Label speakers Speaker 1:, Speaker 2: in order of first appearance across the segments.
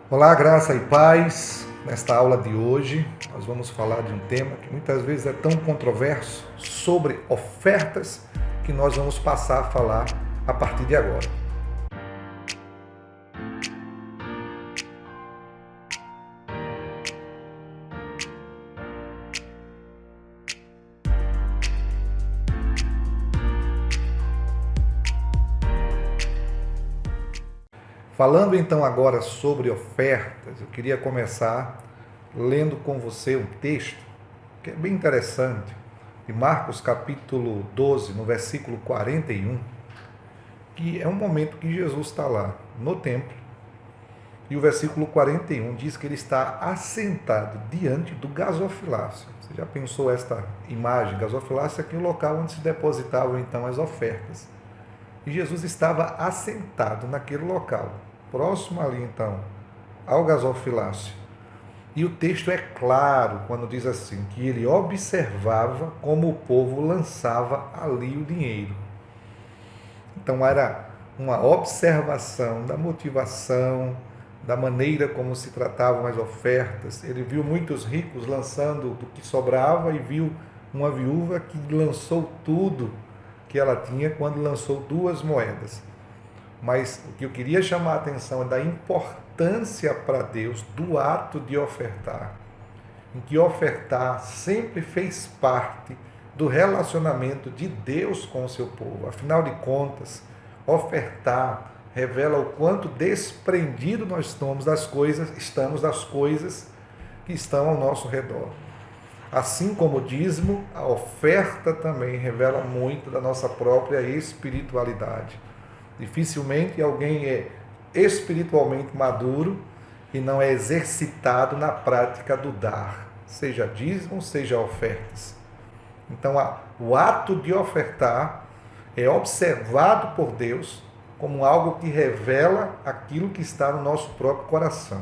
Speaker 1: Olá, graça e paz. Nesta aula de hoje, nós vamos falar de um tema que muitas vezes é tão controverso, sobre ofertas, que nós vamos passar a falar a partir de agora. Falando então agora sobre ofertas, eu queria começar lendo com você um texto que é bem interessante, de Marcos capítulo 12, no versículo 41, que é um momento que Jesus está lá no templo, e o versículo 41 diz que ele está assentado diante do gasofilácio. Você já pensou esta imagem? Gasofilácio é aquele local onde se depositavam então as ofertas. E Jesus estava assentado naquele local, próximo ali então ao gasofilácio. E o texto é claro quando diz assim, que ele observava como o povo lançava ali o dinheiro. Então era uma observação da motivação, da maneira como se tratavam as ofertas. Ele viu muitos ricos lançando do que sobrava e viu uma viúva que lançou tudo que ela tinha quando lançou 2 moedas. Mas o que eu queria chamar a atenção é da importância para Deus do ato de ofertar, em que ofertar sempre fez parte do relacionamento de Deus com o seu povo. Afinal de contas, ofertar revela o quanto desprendido nós estamos das coisas que estão ao nosso redor. Assim como o dízimo, a oferta também revela muito da nossa própria espiritualidade. Dificilmente alguém é espiritualmente maduro e não é exercitado na prática do dar, seja dízimo, seja ofertas. Então, o ato de ofertar é observado por Deus como algo que revela aquilo que está no nosso próprio coração.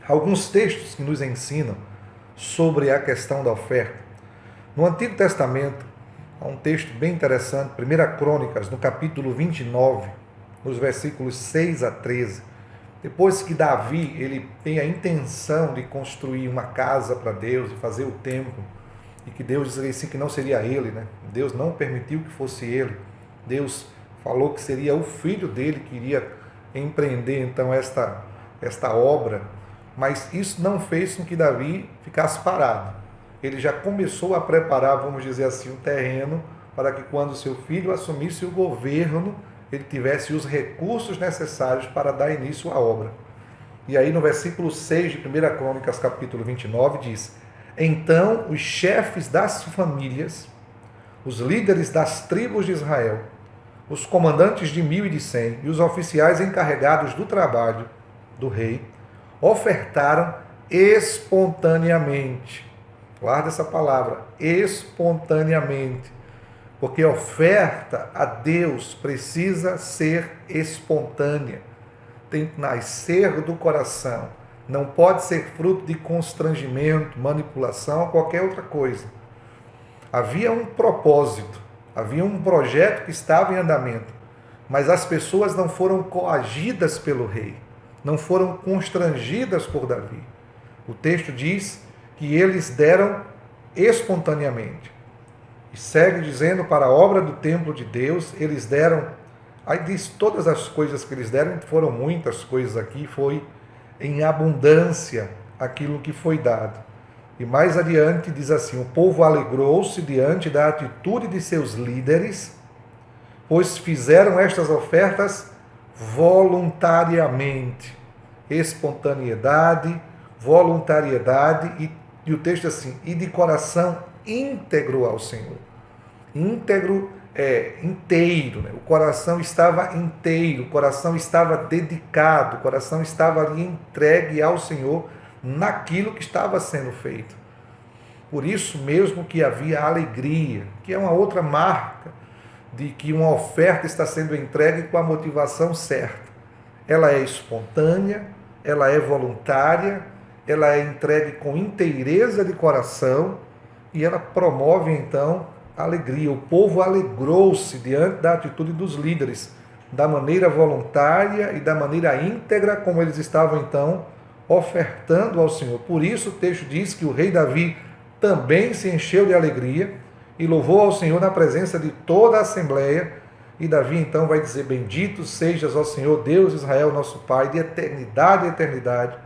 Speaker 1: Alguns textos que nos ensinam sobre a questão da oferta. No Antigo Testamento, há um texto bem interessante, 1 Crônicas, no capítulo 29, nos versículos 6 a 13. Depois que Davi ele tem a intenção de construir uma casa para Deus, de fazer o templo, e que Deus disse assim que não seria ele, né? Deus não permitiu que fosse ele. Deus falou que seria o filho dele que iria empreender então esta obra. Mas isso não fez com que Davi ficasse parado. Ele já começou a preparar, vamos dizer assim, um terreno para que quando seu filho assumisse o governo, ele tivesse os recursos necessários para dar início à obra. E aí no versículo 6 de 1 Crônicas, capítulo 29, diz: Então os chefes das famílias, os líderes das tribos de Israel, os comandantes de 1000 e de 100 e os oficiais encarregados do trabalho do rei, ofertaram espontaneamente. Guarda essa palavra, espontaneamente. Porque oferta a Deus precisa ser espontânea. Tem que nascer do coração. Não pode ser fruto de constrangimento, manipulação ou qualquer outra coisa. Havia um propósito, havia um projeto que estava em andamento, mas as pessoas não foram coagidas pelo rei. Não foram constrangidas por Davi. O texto diz que eles deram espontaneamente. E segue dizendo, para a obra do templo de Deus, eles deram, aí diz todas as coisas que eles deram, foram muitas coisas aqui, foi em abundância aquilo que foi dado. E mais adiante diz assim, o povo alegrou-se diante da atitude de seus líderes, pois fizeram estas ofertas voluntariamente. Espontaneidade, voluntariedade e o texto assim, e de coração íntegro ao Senhor. Íntegro é inteiro, né? O coração estava inteiro, o coração estava dedicado, o coração estava ali entregue ao Senhor naquilo que estava sendo feito. Por isso mesmo que havia alegria, que é uma outra marca de que uma oferta está sendo entregue com a motivação certa. Ela é espontânea, ela é voluntária, ela é entregue com inteireza de coração e ela promove então a alegria. O povo alegrou-se diante da atitude dos líderes, da maneira voluntária e da maneira íntegra como eles estavam então ofertando ao Senhor. Por isso o texto diz que o rei Davi também se encheu de alegria e louvou ao Senhor na presença de toda a assembleia. E Davi então vai dizer: bendito sejas, ó Senhor, Deus de Israel, nosso Pai, de eternidade a eternidade.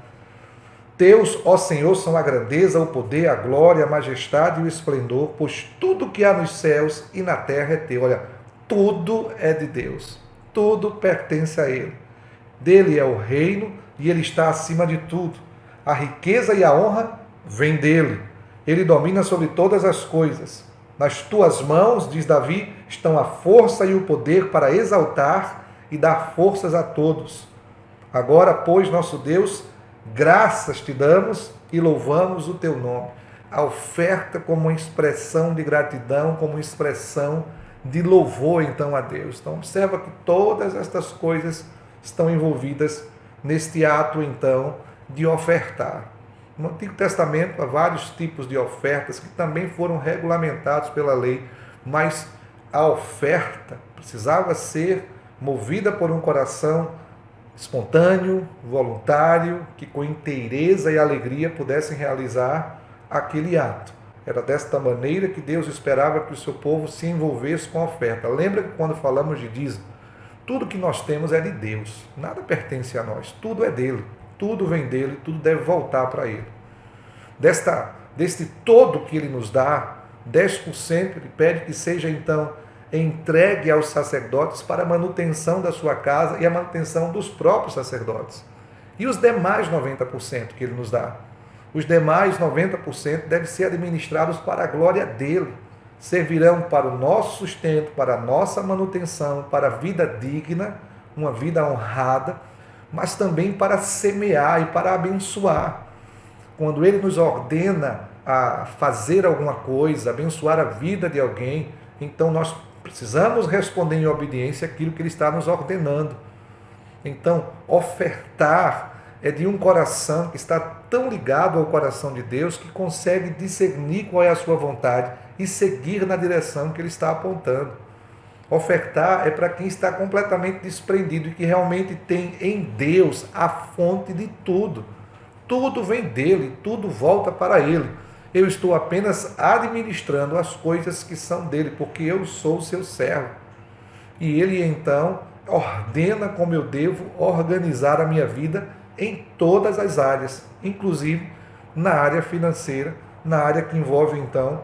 Speaker 1: Teus, ó Senhor, são a grandeza, o poder, a glória, a majestade e o esplendor, pois tudo que há nos céus e na terra é teu. Olha, tudo é de Deus, tudo pertence a Ele. Dele é o reino e Ele está acima de tudo. A riqueza e a honra vêm dele. Ele domina sobre todas as coisas. Nas tuas mãos, diz Davi, estão a força e o poder para exaltar e dar forças a todos. Agora, pois, nosso Deus, graças te damos e louvamos o teu nome. A oferta como uma expressão de gratidão, como uma expressão de louvor, então, a Deus. Então, observa que todas estas coisas estão envolvidas neste ato, então, de ofertar. No Antigo Testamento há vários tipos de ofertas que também foram regulamentados pela lei, mas a oferta precisava ser movida por um coração espontâneo, voluntário, que com inteireza e alegria pudessem realizar aquele ato. Era desta maneira que Deus esperava que o seu povo se envolvesse com a oferta. Lembra que quando falamos de dízimo, tudo que nós temos é de Deus, nada pertence a nós, tudo é dele. Tudo vem dele, tudo deve voltar para ele. Deste todo que ele nos dá, 10% ele pede que seja então entregue aos sacerdotes para a manutenção da sua casa e a manutenção dos próprios sacerdotes. E os demais 90% que ele nos dá? Os demais 90% devem ser administrados para a glória dele. Servirão para o nosso sustento, para a nossa manutenção, para a vida digna, uma vida honrada, mas também para semear e para abençoar. Quando ele nos ordena a fazer alguma coisa, abençoar a vida de alguém, então nós precisamos responder em obediência àquilo que ele está nos ordenando. Então, ofertar é de um coração que está tão ligado ao coração de Deus que consegue discernir qual é a sua vontade e seguir na direção que ele está apontando. Ofertar é para quem está completamente desprendido e que realmente tem em Deus a fonte de tudo. Tudo vem dele, tudo volta para ele. Eu estou apenas administrando as coisas que são dele, porque eu sou seu servo. E ele então ordena como eu devo organizar a minha vida em todas as áreas, inclusive na área financeira, na área que envolve então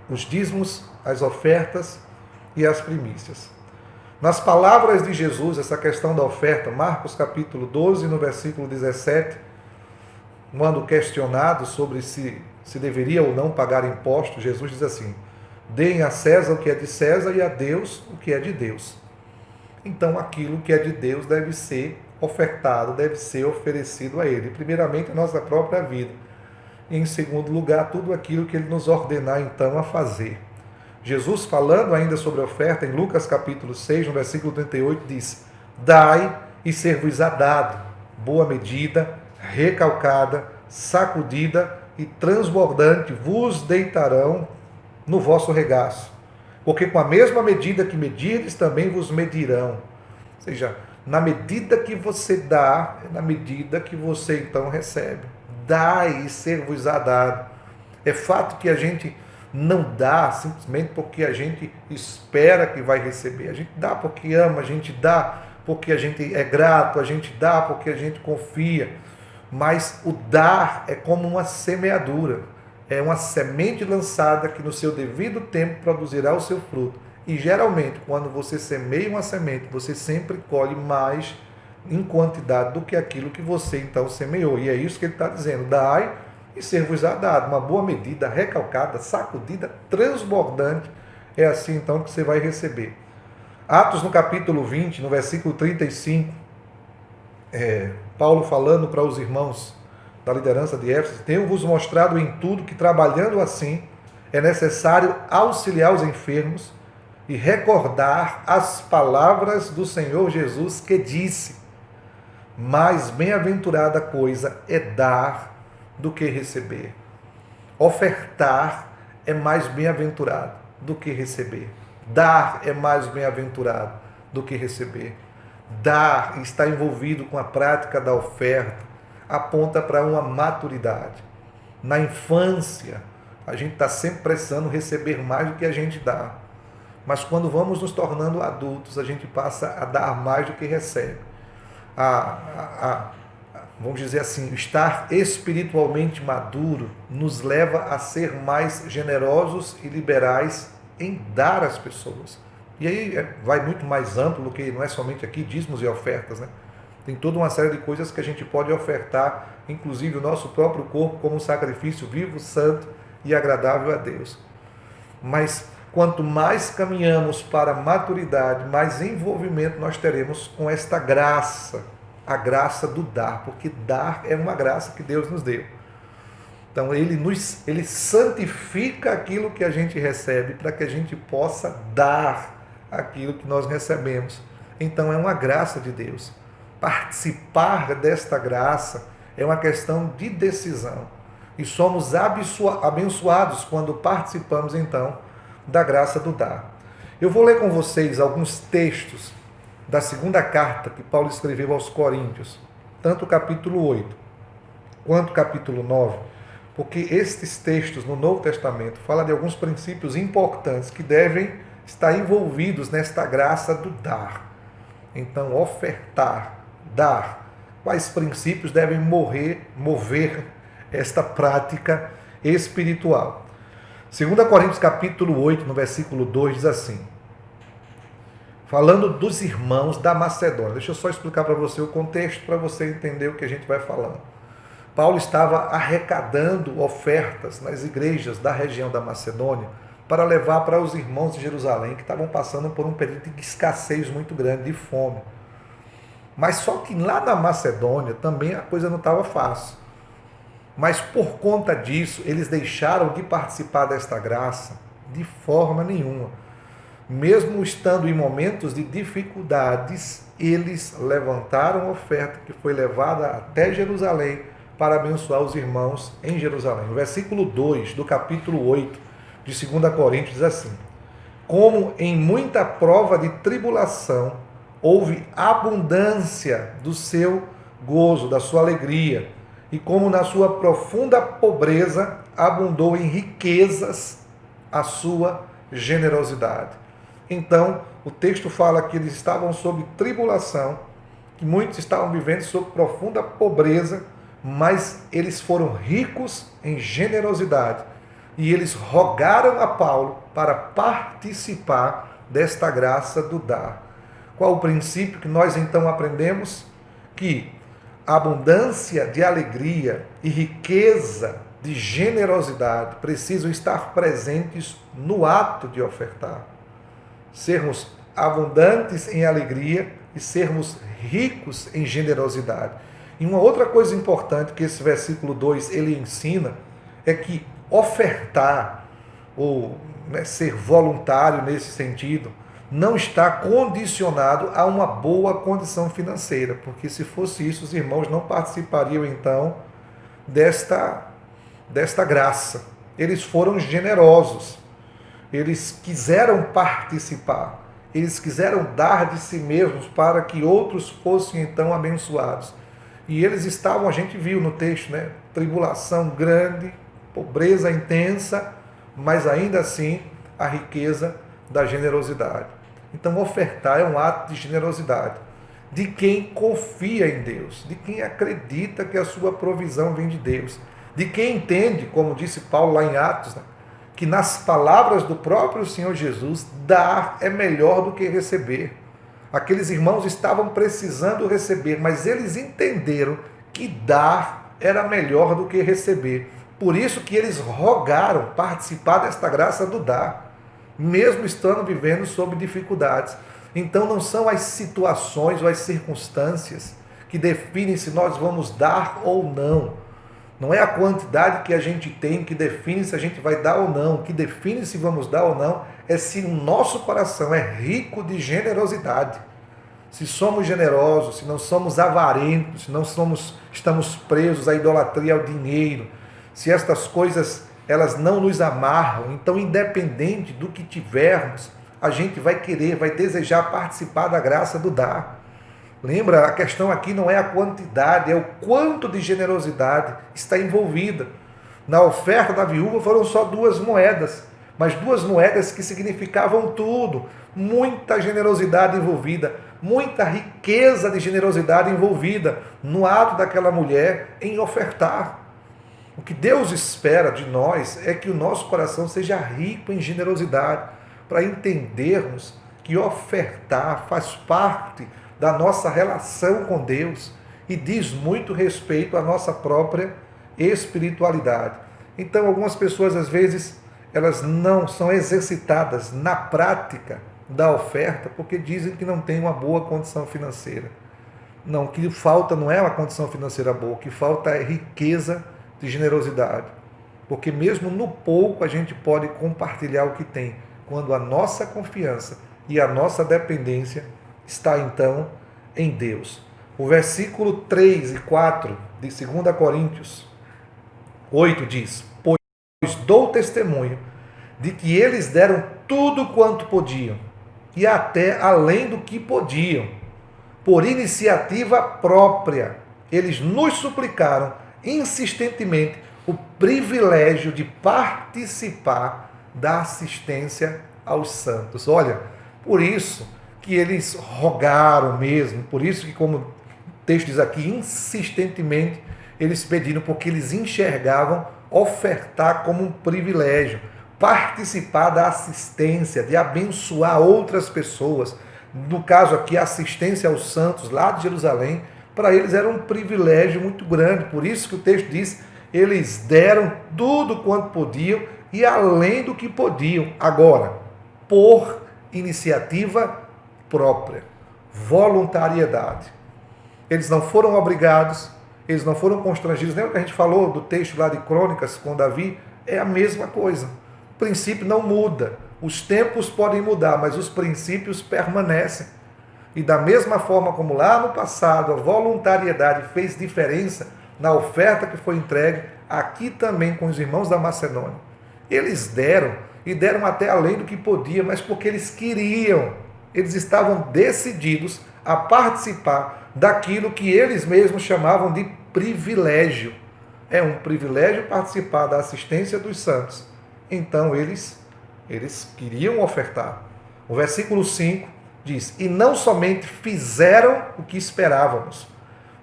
Speaker 1: os dízimos, as ofertas e as primícias. Nas palavras de Jesus, essa questão da oferta, Marcos capítulo 12, no versículo 17, quando questionado sobre se deveria ou não pagar impostos, Jesus diz assim: deem a César o que é de César e a Deus o que é de Deus. Então, aquilo que é de Deus deve ser ofertado, deve ser oferecido a Ele. Primeiramente, a nossa própria vida. E, em segundo lugar, tudo aquilo que Ele nos ordenar, então, a fazer. Jesus, falando ainda sobre a oferta, em Lucas capítulo 6, no versículo 38, diz: dai e ser-vos-á dado, boa medida, recalcada, sacudida e transbordante vos deitarão no vosso regaço. Porque com a mesma medida que medirdes, também vos medirão. Ou seja, na medida que você dá, é na medida que você então recebe. Dai e ser-vos-á dado. É fato que a gente não dá simplesmente porque a gente espera que vai receber. A gente dá porque ama, a gente dá porque a gente é grato, a gente dá porque a gente confia. Mas o dar é como uma semeadura. É uma semente lançada que no seu devido tempo produzirá o seu fruto. E geralmente, quando você semeia uma semente, você sempre colhe mais em quantidade do que aquilo que você então semeou. E é isso que ele está dizendo: dai e ser-vos-á dado, uma boa medida, recalcada, sacudida, transbordante. É assim então que você vai receber. Atos no capítulo 20, no versículo 35, Paulo falando para os irmãos da liderança de Éfeso: tenho-vos mostrado em tudo que, trabalhando assim, é necessário auxiliar os enfermos e recordar as palavras do Senhor Jesus, que disse: mais bem-aventurada coisa é dar do que receber. Ofertar é mais bem-aventurado do que receber. Dar é mais bem-aventurado. do que receber. Dar e estar envolvido com a prática da oferta aponta para uma maturidade. Na infância, a gente está sempre precisando receber mais do que a gente dá. Mas quando vamos nos tornando adultos, a gente passa a dar mais do que recebe. Vamos dizer assim, estar espiritualmente maduro nos leva a ser mais generosos e liberais em dar às pessoas. E aí vai muito mais amplo do que não é somente aqui dízimos e ofertas, né? Tem toda uma série de coisas que a gente pode ofertar, inclusive o nosso próprio corpo como um sacrifício vivo, santo e agradável a Deus. Mas quanto mais caminhamos para a maturidade, mais envolvimento nós teremos com esta graça, a graça do dar, porque dar é uma graça que Deus nos deu. Então ele santifica aquilo que a gente recebe para que a gente possa dar aquilo que nós recebemos. Então é uma graça de Deus. Participar desta graça é uma questão de decisão. E somos abençoados quando participamos então da graça do dar. Eu vou ler com vocês alguns textos da segunda carta que Paulo escreveu aos Coríntios, tanto o capítulo 8 quanto o capítulo 9, porque estes textos no Novo Testamento falam de alguns princípios importantes que devem estar envolvidos nesta graça do dar. Então, ofertar, dar, quais princípios devem mover esta prática espiritual. 2 Coríntios capítulo 8, no versículo 2, diz assim, falando dos irmãos da Macedônia. Deixa eu só explicar para você o contexto, para você entender o que a gente vai falando. Paulo estava arrecadando ofertas nas igrejas da região da Macedônia para levar para os irmãos de Jerusalém que estavam passando por um período de escassez muito grande, de fome. Mas só que lá na Macedônia também a coisa não estava fácil. Mas por conta disso, eles deixaram de participar desta graça de forma nenhuma. Mesmo estando em momentos de dificuldades, eles levantaram a oferta que foi levada até Jerusalém para abençoar os irmãos em Jerusalém. O versículo 2 do capítulo 8 de 2 Coríntios diz assim, como em muita prova de tribulação, houve abundância do seu gozo, da sua alegria, e como na sua profunda pobreza abundou em riquezas a sua generosidade. Então, o texto fala que eles estavam sob tribulação, que muitos estavam vivendo sob profunda pobreza, mas eles foram ricos em generosidade. E eles rogaram a Paulo para participar desta graça do dar. Qual o princípio que nós então aprendemos? Que a abundância de alegria e riqueza de generosidade precisam estar presentes no ato de ofertar. Sermos abundantes em alegria e sermos ricos em generosidade. E uma outra coisa importante que esse versículo 2 ele ensina é que ofertar ou ser voluntário nesse sentido não está condicionado a uma boa condição financeira, porque se fosse isso, os irmãos não participariam então desta graça. Eles foram generosos, eles quiseram participar, eles quiseram dar de si mesmos para que outros fossem então abençoados. E eles estavam, a gente viu no texto, né? Tribulação grande, pobreza intensa, mas ainda assim a riqueza da generosidade. Então, ofertar é um ato de generosidade, de quem confia em Deus, de quem acredita que a sua provisão vem de Deus, de quem entende, como disse Paulo lá em Atos, né, que nas palavras do próprio Senhor Jesus, dar é melhor do que receber. Aqueles irmãos estavam precisando receber, mas eles entenderam que dar era melhor do que receber. Por isso que eles rogaram participar desta graça do dar, mesmo estando vivendo sob dificuldades. Então não são as situações ou as circunstâncias que definem se nós vamos dar ou não. Não é a quantidade que a gente tem que define se a gente vai dar ou não. O que define se vamos dar ou não é se o nosso coração é rico de generosidade. Se somos generosos, se não somos avarentos, se não estamos presos à idolatria, ao dinheiro, se estas coisas elas não nos amarram, então independente do que tivermos, a gente vai querer, vai desejar participar da graça do dar. Lembra, a questão aqui não é a quantidade, é o quanto de generosidade está envolvida. Na oferta da viúva foram só 2 moedas, mas 2 moedas que significavam tudo. Muita generosidade envolvida, muita riqueza de generosidade envolvida no ato daquela mulher em ofertar. O que Deus espera de nós é que o nosso coração seja rico em generosidade, para entendermos que ofertar faz parte da nossa relação com Deus e diz muito respeito à nossa própria espiritualidade. Então, algumas pessoas, às vezes, elas não são exercitadas na prática da oferta porque dizem que não tem uma boa condição financeira. Não, o que falta não é uma condição financeira boa, o que falta é riqueza de generosidade. Porque mesmo no pouco a gente pode compartilhar o que tem, quando a nossa confiança e a nossa dependência está então em Deus. O versículo 3 e 4 de 2 Coríntios 8 diz: Pois dou testemunho de que eles deram tudo quanto podiam, e até além do que podiam, por iniciativa própria. Eles nos suplicaram insistentemente o privilégio de participar da assistência aos santos. Olha, por isso que eles rogaram mesmo, por isso que, como o texto diz aqui, insistentemente eles pediram, porque eles enxergavam ofertar como um privilégio, participar da assistência, de abençoar outras pessoas. No caso aqui, a assistência aos santos lá de Jerusalém, para eles era um privilégio muito grande. Por isso que o texto diz, eles deram tudo quanto podiam e além do que podiam. Agora, por iniciativa própria, voluntariedade. Eles não foram obrigados, eles não foram constrangidos. Lembra que a gente falou do texto lá de Crônicas com Davi? É a mesma coisa. O princípio não muda. Os tempos podem mudar, mas os princípios permanecem. E da mesma forma como lá no passado a voluntariedade fez diferença na oferta que foi entregue, aqui também com os irmãos da Macedônia. Eles deram, e deram até além do que podiam, mas porque eles queriam. Eles estavam decididos a participar daquilo que eles mesmos chamavam de privilégio. É um privilégio participar da assistência dos santos. Então eles queriam ofertar. O versículo 5 diz: E não somente fizeram o que esperávamos,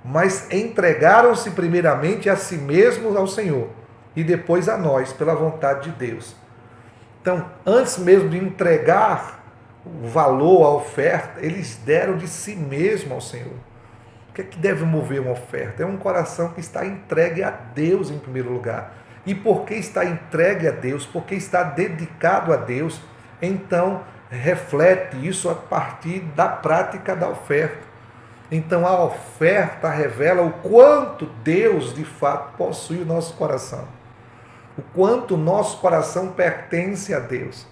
Speaker 1: mas entregaram-se primeiramente a si mesmos ao Senhor e depois a nós, pela vontade de Deus. Então, antes mesmo de entregar o valor, a oferta, eles deram de si mesmo ao Senhor. O que é que deve mover uma oferta? É um coração que está entregue a Deus em primeiro lugar. E porque está entregue a Deus, porque está dedicado a Deus, então reflete isso a partir da prática da oferta. Então a oferta revela o quanto Deus de fato possui o nosso coração. O quanto o nosso coração pertence a Deus.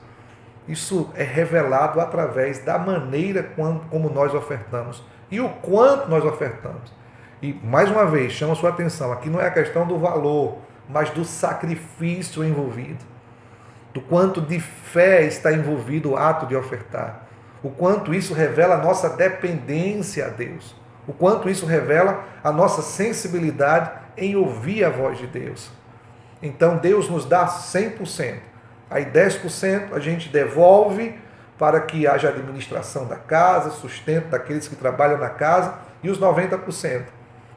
Speaker 1: Isso é revelado através da maneira como nós ofertamos e o quanto nós ofertamos. E, mais uma vez, chamo a sua atenção, aqui não é a questão do valor, mas do sacrifício envolvido. Do quanto de fé está envolvido o ato de ofertar. O quanto isso revela a nossa dependência a Deus. O quanto isso revela a nossa sensibilidade em ouvir a voz de Deus. Então, Deus nos dá 100%. Aí 10% a gente devolve para que haja administração da casa, sustento daqueles que trabalham na casa, e os 90%.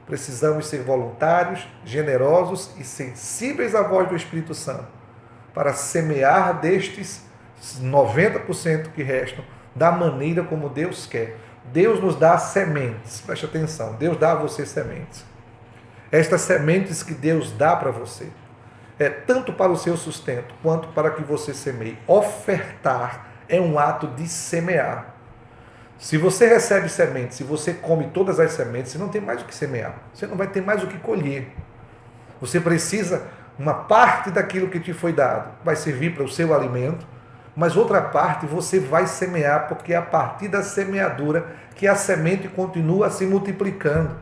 Speaker 1: Precisamos ser voluntários, generosos e sensíveis à voz do Espírito Santo, para semear destes 90% que restam, da maneira como Deus quer. Deus nos dá sementes, preste atenção, Deus dá a você sementes. Estas sementes que Deus dá para você, é tanto para o seu sustento, quanto para que você semeie. Ofertar é um ato de semear. Se você recebe sementes, se você come todas as sementes, você não tem mais o que semear. Você não vai ter mais o que colher. Você precisa, uma parte daquilo que te foi dado vai servir para o seu alimento, mas outra parte você vai semear, porque é a partir da semeadura que a semente continua se multiplicando.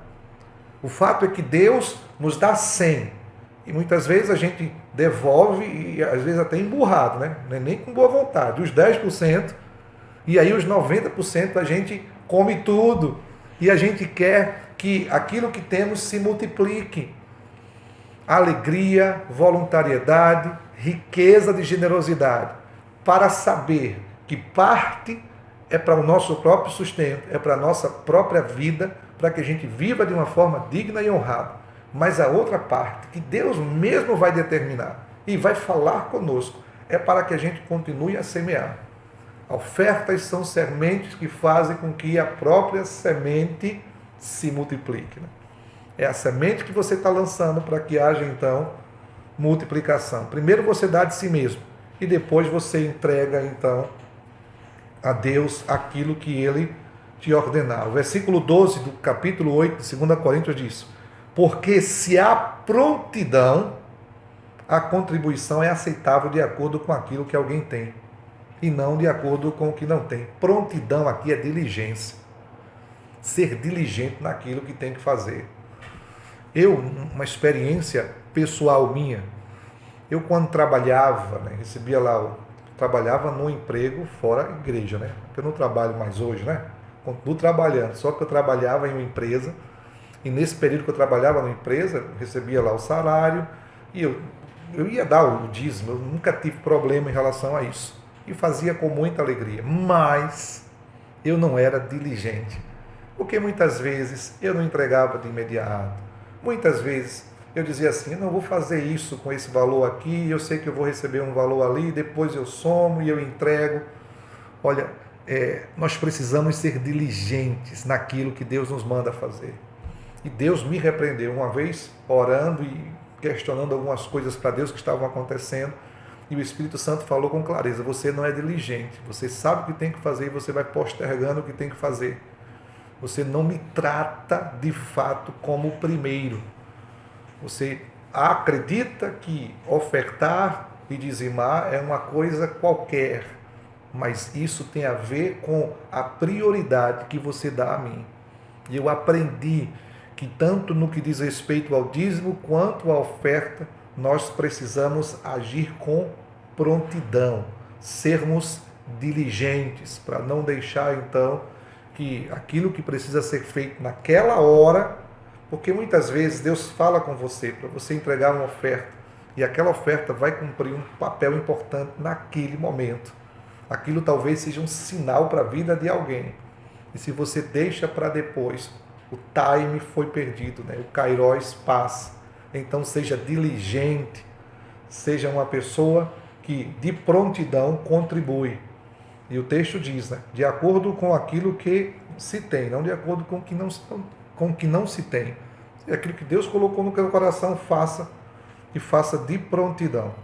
Speaker 1: O fato é que Deus nos dá 100, e muitas vezes a gente devolve, e às vezes até emburrado, né? Nem com boa vontade. Os 10% E aí os 90% a gente come tudo. E a gente quer que aquilo que temos se multiplique. Alegria, voluntariedade, riqueza de generosidade. Para saber que parte é para o nosso próprio sustento, é para a nossa própria vida, para que a gente viva de uma forma digna e honrada. Mas a outra parte, que Deus mesmo vai determinar e vai falar conosco, é para que a gente continue a semear. Ofertas são sementes que fazem com que a própria semente se multiplique. É a semente que você está lançando para que haja, então, multiplicação. Primeiro você dá de si mesmo e depois você entrega, então, a Deus aquilo que Ele te ordenar. O versículo 12 do capítulo 8 de 2 Coríntios diz: porque se há prontidão, a contribuição é aceitável de acordo com aquilo que alguém tem e não de acordo com o que não tem. Prontidão aqui é diligência. Ser diligente naquilo que tem que fazer. Uma experiência pessoal minha, eu quando trabalhava, recebia lá, trabalhava num emprego fora da igreja, porque eu não trabalho mais hoje, continuo trabalhando, só que eu trabalhava em uma empresa, e nesse período que eu trabalhava na empresa, recebia lá o salário, e eu ia dar o dízimo, eu nunca tive problema em relação a isso, e fazia com muita alegria, mas eu não era diligente, porque muitas vezes eu não entregava de imediato, muitas vezes eu dizia assim, eu não vou fazer isso com esse valor aqui, eu sei que eu vou receber um valor ali, depois eu somo e eu entrego. Olha, nós precisamos ser diligentes naquilo que Deus nos manda fazer. E Deus me repreendeu uma vez, orando e questionando algumas coisas para Deus que estavam acontecendo, e o Espírito Santo falou com clareza, você não é diligente, você sabe o que tem que fazer e você vai postergando o que tem que fazer. Você não me trata de fato como o primeiro. Você acredita que ofertar e dizimar é uma coisa qualquer, mas isso tem a ver com a prioridade que você dá a mim. E eu aprendi que tanto no que diz respeito ao dízimo quanto à oferta, nós precisamos agir com prontidão, sermos diligentes, para não deixar então que aquilo que precisa ser feito naquela hora, porque muitas vezes Deus fala com você para você entregar uma oferta e aquela oferta vai cumprir um papel importante naquele momento. Aquilo talvez seja um sinal para a vida de alguém. E se você deixa para depois, o time foi perdido, o kairos passa. Então seja diligente, seja uma pessoa que de prontidão contribui. E o texto diz, de acordo com aquilo que se tem, não de acordo com o que não se tem. E aquilo que Deus colocou no seu coração, faça, e faça de prontidão.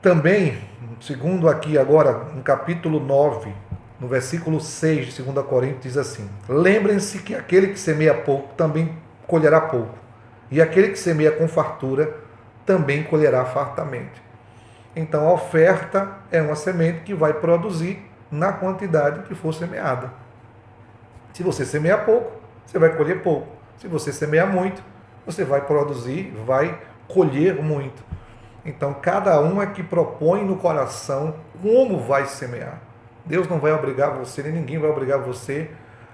Speaker 1: Também, segundo aqui agora, no capítulo 9, no versículo 6 de 2 Coríntios, diz assim: lembrem-se que aquele que semeia pouco também colherá pouco, e aquele que semeia com fartura também colherá fartamente. Então a oferta é uma semente que vai produzir na quantidade que for semeada. Se você semear pouco, você vai colher pouco. Se você semear muito, você vai produzir, vai colher muito. Então cada um é que propõe no coração como vai semear. Deus não vai obrigar você, nem ninguém vai obrigar você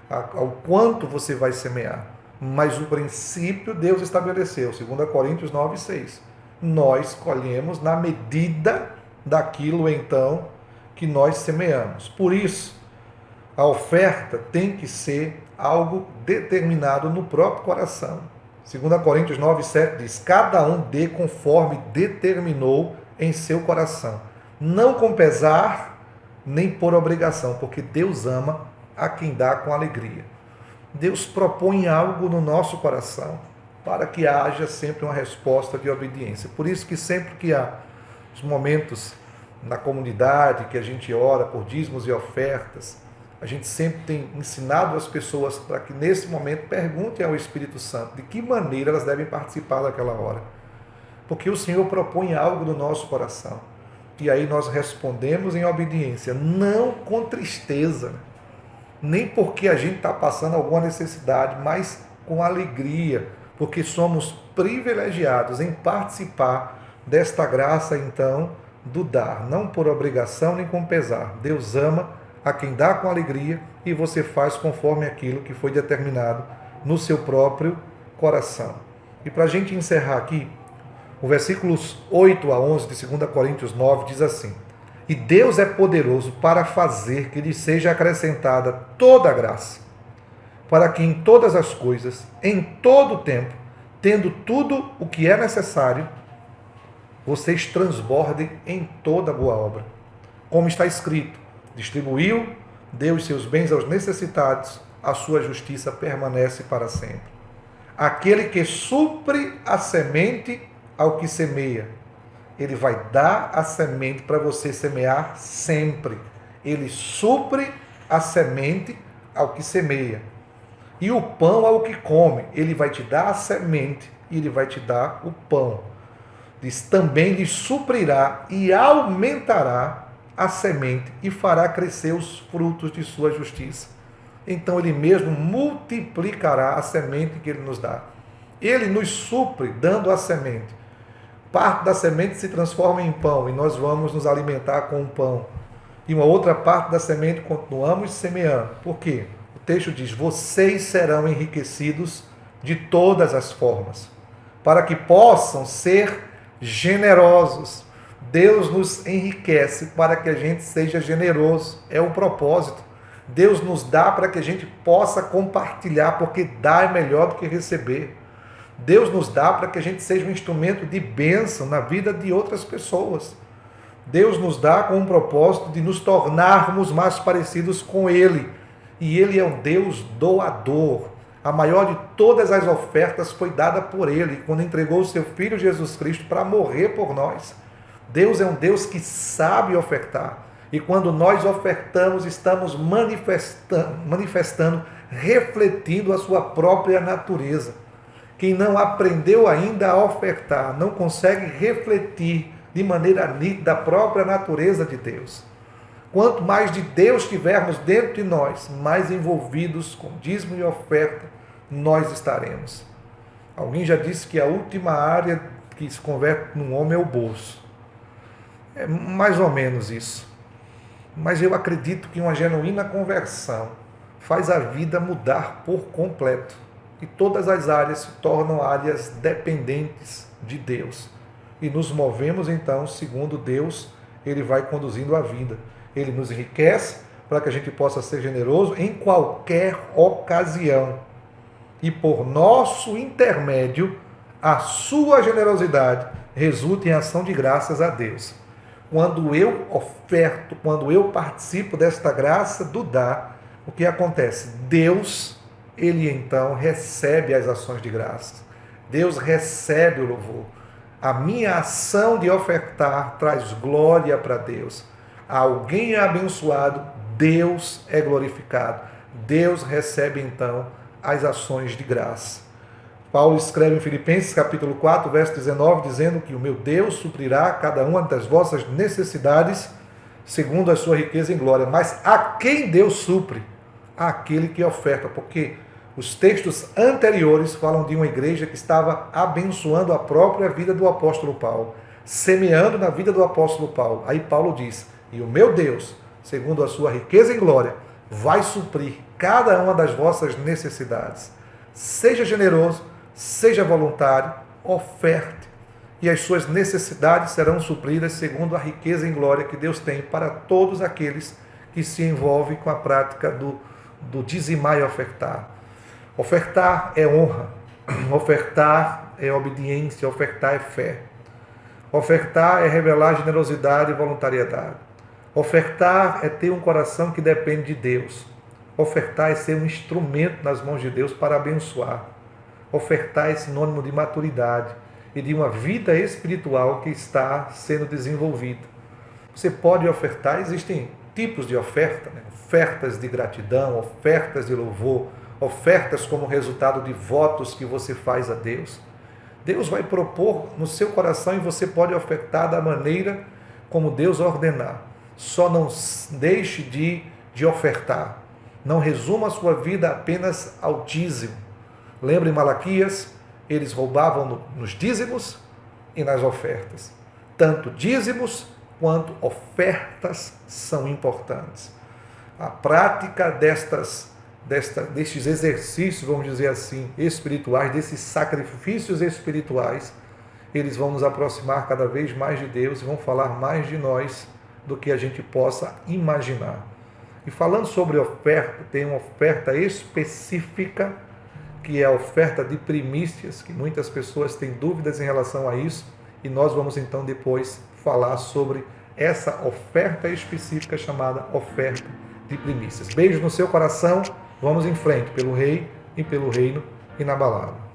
Speaker 1: ao quanto você vai semear. Mas o princípio Deus estabeleceu, 2 Coríntios 9, 6. Nós colhemos na medida daquilo então que nós semeamos. Por isso, a oferta tem que ser algo determinado no próprio coração. 2 Coríntios 9, 7 diz: cada um dê conforme determinou em seu coração, não com pesar, nem por obrigação, porque Deus ama a quem dá com alegria. Deus propõe algo no nosso coração para que haja sempre uma resposta de obediência. Por isso que sempre que há os momentos na comunidade que a gente ora por dízimos e ofertas, a gente sempre tem ensinado as pessoas para que nesse momento perguntem ao Espírito Santo de que maneira elas devem participar daquela hora. Porque o Senhor propõe algo no nosso coração. E aí nós respondemos em obediência, não com tristeza, nem porque a gente está passando alguma necessidade, mas com alegria, porque somos privilegiados em participar desta graça, então, do dar, não por obrigação nem com pesar. Deus ama a quem dá com alegria, e você faz conforme aquilo que foi determinado no seu próprio coração. E para a gente encerrar aqui, o versículos 8 a 11 de 2 Coríntios 9 diz assim: E Deus é poderoso para fazer que lhe seja acrescentada toda a graça, para que em todas as coisas, em todo o tempo, tendo tudo o que é necessário, vocês transbordem em toda boa obra. Como está escrito, distribuiu, deu os seus bens aos necessitados, a sua justiça permanece para sempre. Aquele que supre a semente ao que semeia, ele vai dar a semente para você semear sempre. Ele supre a semente ao que semeia. E o pão ao que come, ele vai te dar a semente e ele vai te dar o pão. Diz, também lhe suprirá e aumentará a semente e fará crescer os frutos de sua justiça. Então ele mesmo multiplicará a semente que ele nos dá. Ele nos supre dando a semente. Parte da semente se transforma em pão e nós vamos nos alimentar com o pão. E uma outra parte da semente continuamos semeando. Por quê? O texto diz, vocês serão enriquecidos de todas as formas, para que possam ser generosos. Deus nos enriquece para que a gente seja generoso. É o propósito. Deus nos dá para que a gente possa compartilhar, porque dar é melhor do que receber. Deus nos dá para que a gente seja um instrumento de bênção na vida de outras pessoas. Deus nos dá com o propósito de nos tornarmos mais parecidos com Ele. E Ele é um Deus doador. A maior de todas as ofertas foi dada por Ele, quando entregou o seu Filho Jesus Cristo para morrer por nós. Deus é um Deus que sabe ofertar. E quando nós ofertamos, estamos manifestando, refletindo a sua própria natureza. Quem não aprendeu ainda a ofertar, não consegue refletir de maneira nítida a própria natureza de Deus. Quanto mais de Deus tivermos dentro de nós, mais envolvidos com dízimo e oferta, nós estaremos. Alguém já disse que a última área que se converte num homem é o bolso. É mais ou menos isso. Mas eu acredito que uma genuína conversão faz a vida mudar por completo. E todas as áreas se tornam áreas dependentes de Deus. E nos movemos então segundo Deus, Ele vai conduzindo a vida. Ele nos enriquece para que a gente possa ser generoso em qualquer ocasião. E por nosso intermédio, a sua generosidade resulta em ação de graças a Deus. Quando eu oferto, quando eu participo desta graça do dar, o que acontece? Deus, Ele então recebe as ações de graça. Deus recebe o louvor. A minha ação de ofertar traz glória para Deus. Alguém é abençoado, Deus é glorificado. Deus recebe então as ações de graça. Paulo escreve em Filipenses capítulo 4, verso 19, dizendo que o meu Deus suprirá cada uma das vossas necessidades segundo a sua riqueza em glória. Mas a quem Deus supre? Àquele que oferta, porque os textos anteriores falam de uma igreja que estava abençoando a própria vida do apóstolo Paulo, semeando na vida do apóstolo Paulo. Aí Paulo diz, e o meu Deus, segundo a sua riqueza em glória, vai suprir cada uma das vossas necessidades. Seja generoso, seja voluntário, oferte, e as suas necessidades serão supridas segundo a riqueza em glória que Deus tem para todos aqueles que se envolvem com a prática do dizimar e ofertar. Ofertar é honra, ofertar é obediência, ofertar é fé. Ofertar é revelar generosidade e voluntariedade. Ofertar é ter um coração que depende de Deus. Ofertar é ser um instrumento nas mãos de Deus para abençoar. Ofertar é sinônimo de maturidade e de uma vida espiritual que está sendo desenvolvida. Você pode ofertar, existem tipos de oferta, né? Ofertas de gratidão, ofertas de louvor, ofertas como resultado de votos que você faz a Deus. Deus vai propor no seu coração e você pode ofertar da maneira como Deus ordenar. Só não deixe de ofertar. Não resuma a sua vida apenas ao dízimo. Lembra em Malaquias? Eles roubavam nos dízimos e nas ofertas. Tanto dízimos quanto ofertas são importantes. a prática destes exercícios, vamos dizer assim, espirituais, desses sacrifícios espirituais, eles vão nos aproximar cada vez mais de Deus e vão falar mais de nós do que a gente possa imaginar. E falando sobre oferta, tem uma oferta específica, que é a oferta de primícias, que muitas pessoas têm dúvidas em relação a isso, e nós vamos então depois falar sobre essa oferta específica chamada oferta de primícias. Beijo no seu coração, vamos em frente pelo Rei e pelo Reino inabalável.